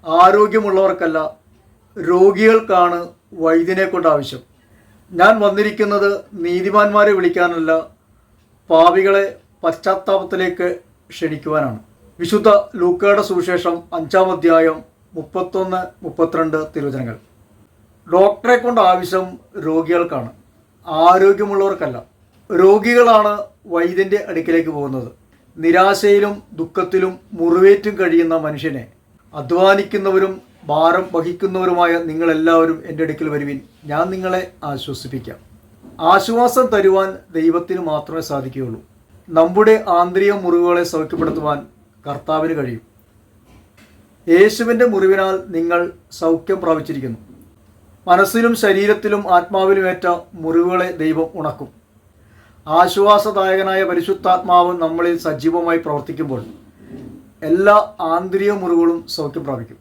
ആരോഗ്യമുള്ളവർക്കല്ല, രോഗികൾക്കാണ് വൈദ്യനെ കൊണ്ട് ആവശ്യം. ഞാൻ വന്നിരിക്കുന്നത് നീതിമാന്മാരെ വിളിക്കാനല്ല, പാപികളെ പശ്ചാത്താപത്തിലേക്ക് ക്ഷണിക്കുവാനാണ്. വിശുദ്ധ ലൂക്കയുടെ സുവിശേഷം 5-ാം അധ്യായം 31-32 തിരുവചനങ്ങൾ. ഡോക്ടറെ കൊണ്ട് ആവശ്യം രോഗികൾക്കാണ്, ആരോഗ്യമുള്ളവർക്കല്ല. രോഗികളാണ് വൈദ്യൻ്റെ അടുക്കിലേക്ക് പോകുന്നത്. നിരാശയിലും ദുഃഖത്തിലും മുറിവേറ്റും കഴിയുന്ന മനുഷ്യനെ, അധ്വാനിക്കുന്നവരും ഭാരം വഹിക്കുന്നവരുമായ നിങ്ങളെല്ലാവരും എൻ്റെ അടുക്കൽ വരുവിൻ, ഞാൻ നിങ്ങളെ ആശ്വസിപ്പിക്കാം. ആശ്വാസം തരുവാൻ ദൈവത്തിന് മാത്രമേ സാധിക്കുകയുള്ളൂ. നമ്മുടെ ആന്തരിക മുറിവുകളെ സൗഖ്യപ്പെടുത്തുവാൻ കർത്താവിന് കഴിയും. യേശുവിൻ്റെ മുറിവിനാൽ നിങ്ങൾ സൗഖ്യം പ്രാപിച്ചിരിക്കുന്നു. മനസ്സിലും ശരീരത്തിലും ആത്മാവിലുമേറ്റ മുറിവുകളെ ദൈവം ഉണക്കും. ആശ്വാസദായകനായ പരിശുദ്ധാത്മാവ് നമ്മളിൽ സജീവമായി പ്രവർത്തിക്കുമ്പോൾ എല്ലാ ആന്തരിക മുറിവുകളും സൗഖ്യം പ്രാപിക്കും.